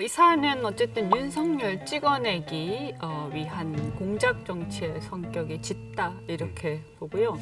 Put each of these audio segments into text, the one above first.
이 사안은 어쨌든 윤석열 찍어내기 위한 공작 정치의 성격이 짙다 이렇게 보고요.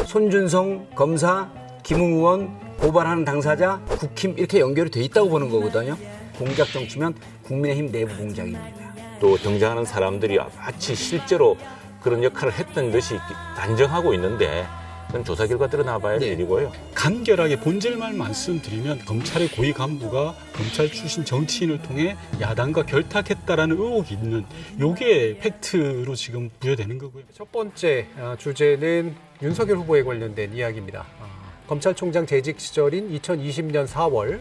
손준성 검사, 김웅 의원, 고발하는 당사자, 국힘 이렇게 연결이 돼 있다고 보는 거거든요. 공작 정치면 국민의힘 내부 공작입니다. 또 등장하는 사람들이 마치 실제로 그런 역할을 했던 듯이 단정하고 있는데 그건 조사 결과 드러나봐야 될 일이고요. 간결하게 본질만 말씀드리면 검찰의 고위 간부가 검찰 출신 정치인을 통해 야당과 결탁했다라는 의혹이 있는 요게 팩트로 지금 부여되는 거고요. 첫 번째 주제는 윤석열 후보에 관련된 이야기입니다. 검찰총장 재직 시절인 2020년 4월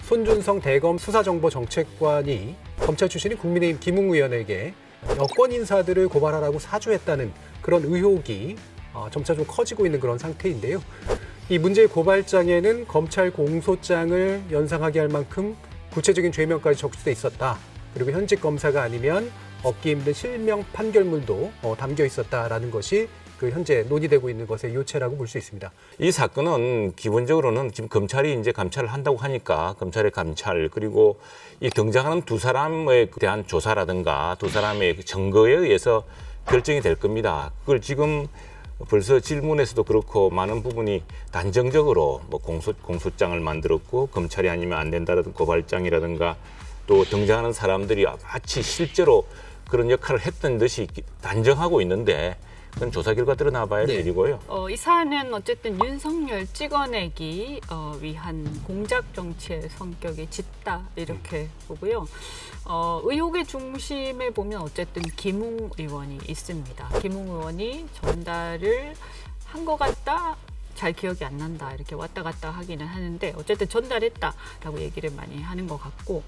손준성 대검 수사정보정책관이 검찰 출신인 국민의힘 김웅 의원에게 여권 인사들을 고발하라고 사주했다는 그런 의혹이 점차 좀 커지고 있는 그런 상태인데요. 이 문제의 고발장에는 검찰 공소장을 연상하게 할 만큼 구체적인 죄명까지 적시돼 있었다. 그리고 현직 검사가 아니면 얻기 힘든 실명 판결문도 담겨 있었다라는 것이 그 현재 논의되고 있는 것의 요체라고 볼 수 있습니다. 이 사건은 기본적으로는 지금 검찰이 이제 감찰을 한다고 하니까 검찰의 감찰 그리고 이 등장하는 두 사람에 대한 조사라든가 두 사람의 증거에 의해서 결정이 될 겁니다. 그걸 지금 벌써 질문에서도 그렇고 많은 부분이 단정적으로 뭐 공소장을 만들었고 검찰이 아니면 안 된다라든 고발장이라든가 또 등장하는 사람들이 마치 실제로 그런 역할을 했던 듯이 단정하고 있는데 그건 조사 결과 드러나봐야 될 일이고요. 이 사안은 어쨌든 윤석열 찍어내기 위한 공작 정치의 성격이 짙다 이렇게 보고요. 의혹의 중심에 보면 어쨌든 김웅 의원이 있습니다. 김웅 의원이 전달을 한 것 같다. 잘 기억이 안 난다 이렇게 왔다 갔다 하기는 하는데 어쨌든 전달했다라고 얘기를 많이 하는 것 같고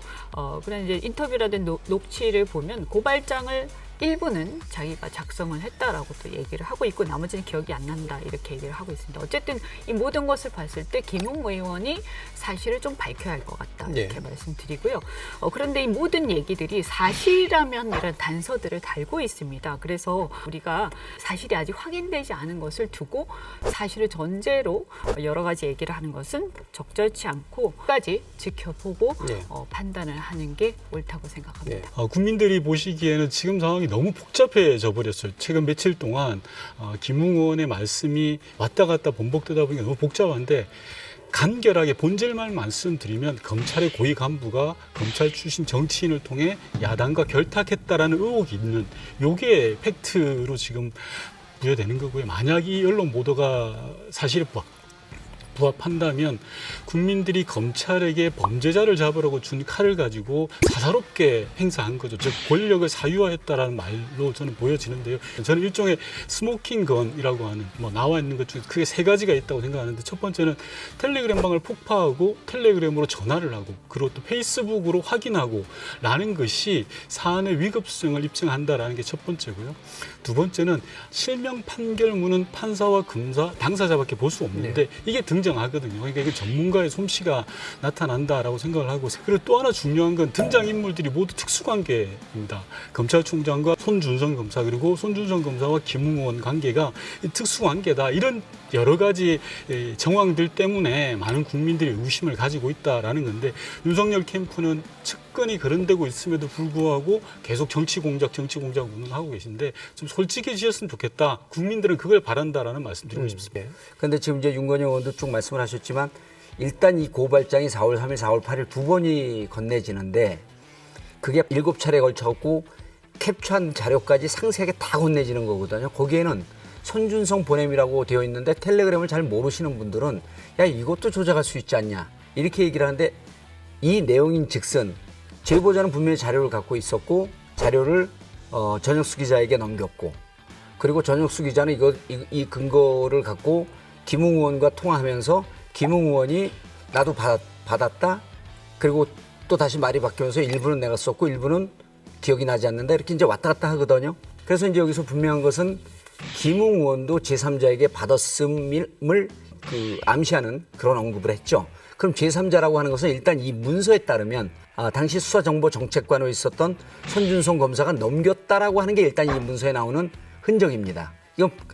그런 이제 인터뷰라든 녹취를 보면 고발장을 일부는 자기가 작성을 했다라고 또 얘기를 하고 있고 나머지는 기억이 안 난다 이렇게 얘기를 하고 있습니다. 어쨌든 이 모든 것을 봤을 때 김웅 의원이 사실을 좀 밝혀야 할 것 같다 이렇게 말씀드리고요. 그런데 이 모든 얘기들이 사실이라면 이런 단서들을 달고 있습니다. 그래서 우리가 사실이 아직 확인되지 않은 것을 두고 사실을 전제로 여러 가지 얘기를 하는 것은 적절치 않고 끝까지 지켜보고 판단을 하는 게 옳다고 생각합니다. 국민들이 보시기에는 지금 상황이 너무 복잡해져 버렸어요. 최근 며칠 동안 김웅 의원의 말씀이 왔다 갔다 번복되다 보니까 너무 복잡한데 간결하게 본질만 말씀드리면 검찰의 고위 간부가 검찰 출신 정치인을 통해 야당과 결탁했다라는 의혹이 있는 요게 팩트로 지금 부여되는 거고요. 만약 이 언론 보도가 사실에 부합한다면 국민들이 검찰에게 범죄자를 잡으라고 준 칼을 가지고 사사롭게 행사한 거죠. 즉 권력을 사유화했다라는 말로 저는 보여지는데요. 저는 일종의 스모킹건이라고 하는 나와 있는 것 중에 크게 세 가지가 있다고 생각하는데 첫 번째는 텔레그램방을 폭파하고 텔레그램으로 전화를 하고 그리고 또 페이스북으로 확인하고 라는 것이 사안의 위급성을 입증한다라는 게 첫 번째고요. 두 번째는 실명 판결문은 판사와 검사, 당사자밖에 볼 수 없는데 이게 등장하거든요. 그러니까 이게 전문가의 솜씨가 나타난다라고 생각을 하고 그리고 또 하나 중요한 건 등장인물들이 모두 특수관계입니다. 검찰총장과 손준성 검사 그리고 손준성 검사와 김웅 의원 관계가 특수관계다. 이런 여러 가지 정황들 때문에 많은 국민들이 의심을 가지고 있다라는 건데 윤석열 캠프는 측근이 거론되고 있음에도 불구하고 계속 정치 공작 운운하고 계신데 좀 솔직해지셨으면 좋겠다. 국민들은 그걸 바란다라는 말씀드리고 싶습니다. 그런데 지금 이제 윤건영 의원도 쭉 말씀을 하셨지만 일단 이 고발장이 4월 3일, 4월 8일 두 번이 건네지는데 그게 7차례에 걸쳐갖고 캡처한 자료까지 상세하게 다 건네지는 거거든요. 거기에는 손준성 보냄이라고 되어 있는데 텔레그램을 잘 모르시는 분들은 야 이것도 조작할 수 있지 않냐 이렇게 얘기를 하는데 이 내용인 즉슨 제보자는 분명히 자료를 갖고 있었고 자료를 전혁수 기자에게 넘겼고 그리고 전혁수 기자는 이 근거를 갖고 김웅 의원과 통화하면서 김웅 의원이 나도 받았다 그리고 또 다시 말이 바뀌면서 일부는 내가 썼고 일부는 기억이 나지 않는다 이렇게 이제 왔다 갔다 하거든요. 그래서 이제 여기서 분명한 것은 김웅 의원도 제3자에게 받았음을 암시하는 그런 언급을 했죠. 그럼 제3자라고 하는 것은 일단 이 문서에 따르면 당시 수사정보정책관으로 있었던 손준성 검사가 넘겼다라고 하는 게 일단 이 문서에 나오는 흔적입니다.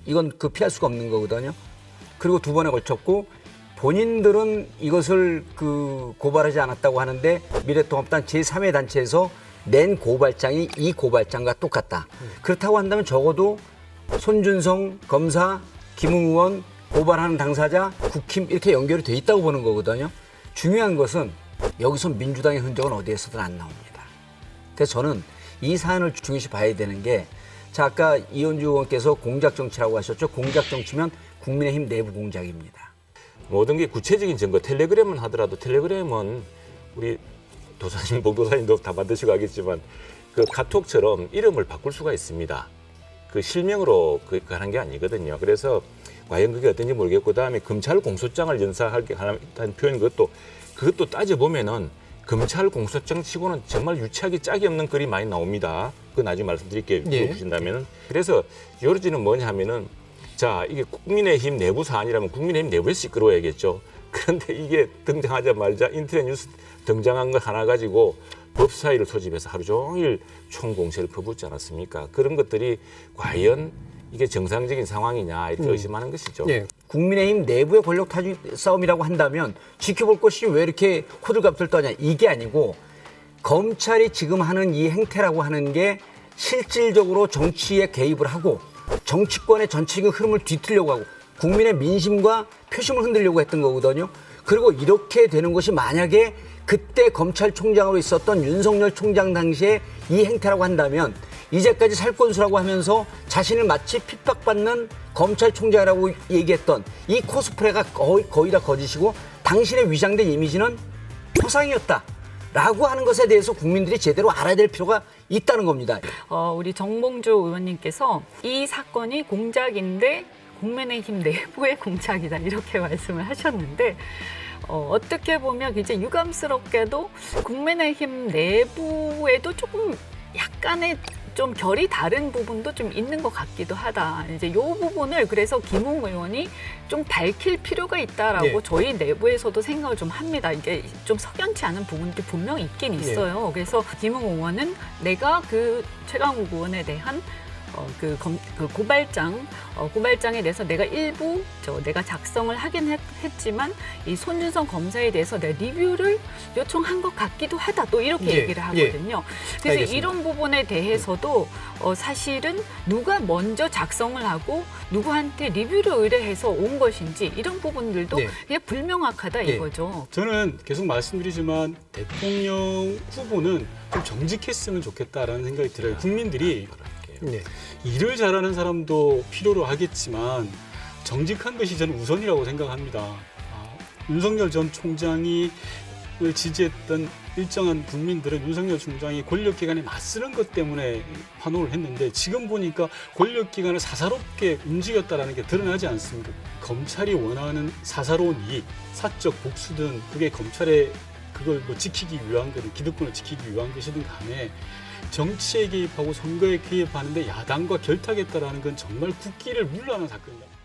이건 피할 수가 없는 거거든요. 그리고 두 번에 걸쳤고 본인들은 이것을 고발하지 않았다고 하는데 미래통합당 제3의 단체에서 낸 고발장이 이 고발장과 똑같다. 그렇다고 한다면 적어도 손준성 검사, 김웅 의원, 고발하는 당사자, 국힘 이렇게 연결이 돼 있다고 보는 거거든요. 중요한 것은 여기서 민주당의 흔적은 어디에서든 안 나옵니다. 그래서 저는 이 사안을 중요시 봐야 되는 게, 자, 아까 이현주 의원께서 공작정치라고 하셨죠. 공작정치면 국민의힘 내부 공작입니다. 모든 게 구체적인 증거, 텔레그램은 하더라도 텔레그램은 우리 도사님, 목도사님도 다 받으시고 하겠지만 그 카톡처럼 이름을 바꿀 수가 있습니다. 그 실명으로 하는 게 아니거든요. 그래서 과연 그게 어떤지 모르겠고, 그다음에 검찰 공소장을 연사하게 하는 표현, 그것도 따져보면은 검찰 공소장 치고는 정말 유치하기 짝이 없는 글이 많이 나옵니다. 그거 나중에 말씀드릴게요. 물어보신다면은. 그래서 요지는 뭐냐 하면은, 자, 이게 국민의힘 내부 사안이라면 국민의힘 내부에서 시끄러워야겠죠. 그런데 이게 등장하자마자 인터넷 뉴스 등장한 걸 하나 가지고 법사위를 소집해서 하루 종일 총공세를 퍼붓지 않았습니까? 그런 것들이 과연 이게 정상적인 상황이냐 이렇게 의심하는 것이죠. 예. 국민의힘 내부의 권력 타주 싸움이라고 한다면 지켜볼 것이 왜 이렇게 호들갑을 떠냐, 이게 아니고 검찰이 지금 하는 이 행태라고 하는 게 실질적으로 정치에 개입을 하고 정치권의 전체적인 흐름을 뒤틀려고 하고 국민의 민심과 표심을 흔들려고 했던 거거든요. 그리고 이렇게 되는 것이 만약에 그때 검찰총장으로 있었던 윤석열 총장 당시에 이 행태라고 한다면 이제까지 살권수라고 하면서 자신을 마치 핍박받는 검찰총장이라고 얘기했던 이 코스프레가 거의 다 거짓이고 당신의 위장된 이미지는 허상이었다라고 하는 것에 대해서 국민들이 제대로 알아야 될 필요가 있다는 겁니다. 우리 정봉주 의원님께서 이 사건이 공작인데 국민의힘 내부의 공작이다 이렇게 말씀을 하셨는데, 어떻게 보면 굉장히 유감스럽게도 국민의힘 내부에도 조금 약간의 좀 결이 다른 부분도 좀 있는 것 같기도 하다. 이제 이 부분을 그래서 김웅 의원이 좀 밝힐 필요가 있다라고 저희 내부에서도 생각을 좀 합니다. 이게 좀 석연치 않은 부분들이 분명 있긴 있어요. 그래서 김웅 의원은 내가 그 최강욱 의원에 대한 고발장에 대해서 내가 일부 내가 작성을 하긴 했지만 이 손준성 검사에 대해서 내가 리뷰를 요청한 것 같기도 하다. 또 이렇게 얘기를 하거든요. 그래서 알겠습니다. 이런 부분에 대해서도 사실은 누가 먼저 작성을 하고 누구한테 리뷰를 의뢰해서 온 것인지 이런 부분들도 그냥 불명확하다 이거죠. 저는 계속 말씀드리지만 대통령 후보는 좀 정직했으면 좋겠다라는 생각이 들어요. 국민들이 일을 잘하는 사람도 필요로 하겠지만 정직한 것이 저는 우선이라고 생각합니다. 윤석열 전 총장이 지지했던 일정한 국민들은 윤석열 총장이 권력기관에 맞서는 것 때문에 환호를 했는데 지금 보니까 권력기관을 사사롭게 움직였다는 게 드러나지 않습니까? 검찰이 원하는 사사로운 이익, 사적 복수든 그게 검찰의 그걸 지키기 위한 거든 기득권을 지키기 위한 것이든 간에 정치에 개입하고 선거에 개입하는데 야당과 결탁했다라는 건 정말 국기를 물러하는 사건입니다.